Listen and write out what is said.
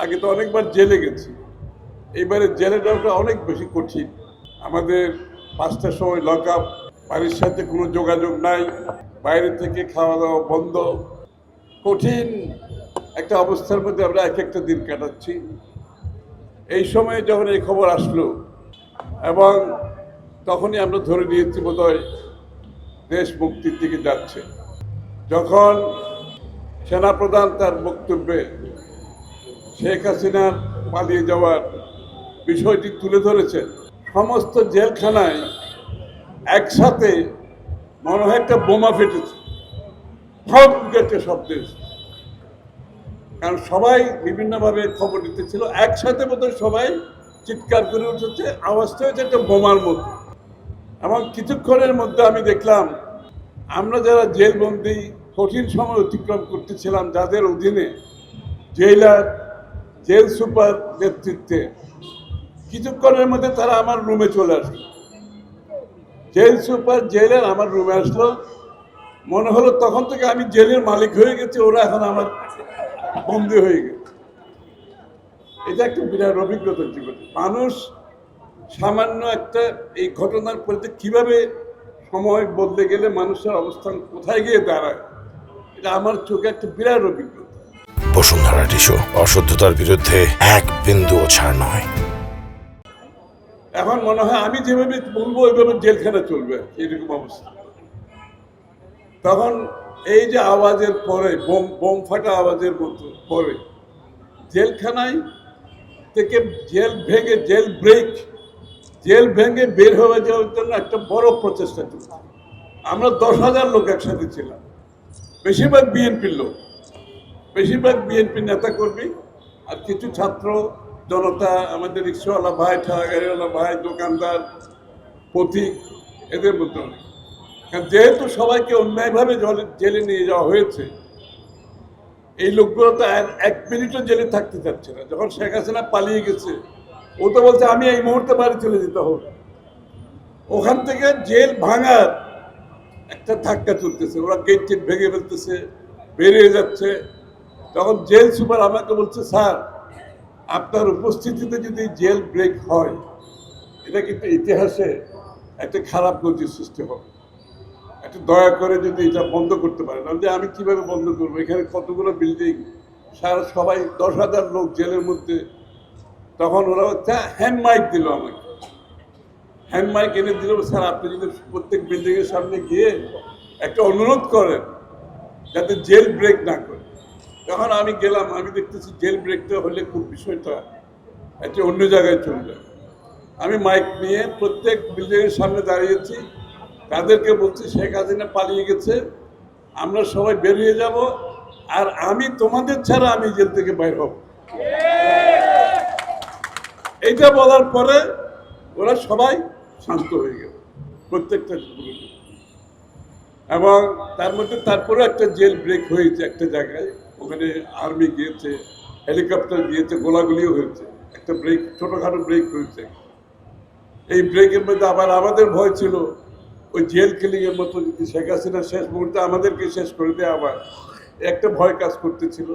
আগে তো অনেকবার জেলে গেছি, এইবারে জেলে যাওয়াটা অনেক বেশি কঠিন। আমাদের 5টার সময় লক আপ, বাড়ির সাথে কোনো যোগাযোগ নাই, বাইরে থেকে খাওয়া দাওয়া বন্ধ, কঠিন একটা অবস্থার মধ্যে আমরা এক একটা দিন কাটাচ্ছি। এই সময়ে যখন এই খবর আসলো এবং তখনই আমরা ধরে নিয়েছি বোধহয় দেশ মুক্তির দিকে যাচ্ছে। যখন সেনাপ্রধান তার বক্তব্যে শেখ হাসিনার পালিয়ে যাওয়ার বিষয়টি তুলে ধরেছেন, সমস্ত জেলখানায় একসাথে মনে হয় একটা বোমা ফেটেছে, একটা শব্দ, কারণ সবাই বিভিন্নভাবে খবর দিতেছিল, একসাথে বোধহয় সবাই চিৎকার করে উঠেছে, আওয়াজটা হচ্ছে একটা বোমার মতো। এবং কিছুক্ষণের মধ্যে আমি দেখলাম আমরা যারা জেলবন্দি কঠিন সময় অতিক্রম করতেছিলাম, যাদের অধীনে জেলার জেল সুপার নেতৃত্বে, কিছুক্ষণের মধ্যে তারা আমার রুমে চলে আসলো। জেল সুপার জেলের আমার রুমে আসলো, মনে হলো তখন থেকে আমি জেলের মালিক হয়ে গেছি, ওরা এখন আমার বন্দী হয়ে গেছে। এটা একটা বিরাট অভিজ্ঞতা জীবনে। মানুষ সামান্য একটা এই ঘটনার পরে কিভাবে সময় বদলে গেলে মানুষের অবস্থান কোথায় গিয়ে দাঁড়ায়, এটা আমার চোখে একটা বিরাট অভিজ্ঞতা। বসুন্ধরা টিস্যু, অশুদ্ধতার বিরুদ্ধে এক বিন্দুও ছাড় নয়। এখন মনে হয় আমি যেভাবে বলবো ওইভাবে জেলখানা চলবে, এরকম অবস্থা। তখন এই যে আওয়াজের পরে, বোম ফাটা আওয়াজের মতো পরে, জেলখানায় থেকে জেল ভেঙে বের হয়ে যাওয়ার জন্য একটা বড় প্রচেষ্টা চলছে। আমরা 10,000 লোক একসাথে ছিলাম, বেশিরভাগ বিএনপির লোক, বেশিরভাগ বিএনপি নেতাকর্মী, আর কিছু ছাত্র জনতা, আমাদের রিক্সাওয়ালা ভাই, ঠেলাগাড়িওয়ালা ভাই, দোকানদার, পথিক, এদের মধ্যে অনেক। কারণ যেহেতু সবাইকে অন্যায়ভাবে জেলে নিয়ে যাওয়া হয়েছে, এই লোকগুলো তো আর 1 মিনিটও জেলে থাকতে চাচ্ছে না। যখন শেখ হাসিনা পালিয়ে গেছে, ও তো বলছে আমি এই মুহূর্তে বাড়ি চলে যেতে হবে। ওখান থেকে জেল ভাঙার একটা ধাক্কা চলতেছে, ওরা গেট টেট ভেঙে ফেলতেছে, বেরিয়ে যাচ্ছে। তখন জেল সুপার আমাকে বলছে, স্যার আপনার উপস্থিতিতে যদি জেল ব্রেক হয়, এটা কিন্তু ইতিহাসে একটা খারাপ নজির সৃষ্টি হবে, একটু দয়া করে যদি এটা বন্ধ করতে পারেন। আমি কিভাবে বন্ধ করবো, এখানে কতগুলো বিল্ডিং, সবাই 10,000 লোক জেলের মধ্যে। তখন ওরা হ্যান্ড মাইক দিল আমাকে, হ্যান্ড মাইক এনে দিল, স্যার আপনি যদি প্রত্যেক বিল্ডিংয়ের সামনে গিয়ে একটা অনুরোধ করেন যাতে জেল ব্রেক না করে। তখন আমি গেলাম, আমি দেখতেছি জেল ব্রেকটা হলে খুব বিষয়টা একটা অন্য জায়গায় চলে যায়। আমি মাইক নিয়ে প্রত্যেক বিল্ডিংয়ের সামনে দাঁড়িয়েছি, তাদেরকে বলছি শেখ হাসিনা পালিয়ে গেছে, আমরা সবাই বেরিয়ে যাব, আর আমি তোমাদের ছাড়া আমি জেল থেকে বাইর হব। এইটা বলার পরে ওরা সবাই শান্ত হয়ে গেল, প্রত্যেকটা। এবং তার মধ্যে তারপরে একটা জেল ব্রেক হয়েছে একটা জায়গায়, ওখানে আর্মি গিয়েছে, হেলিকপ্টার গিয়েছে, গোলাগুলিও হয়েছে, একটা ব্রেক, ছোটোখাটো ব্রেক হয়েছে। এই ব্রেকের মধ্যে আবার আমাদের ভয় ছিল ওই জেল কিলিংয়ের মতো যদি শেখ হাসিনা শেষ মুহূর্তে আমাদেরকে শেষ করে দেয়, আবার একটা ভয় কাজ করতেছিল।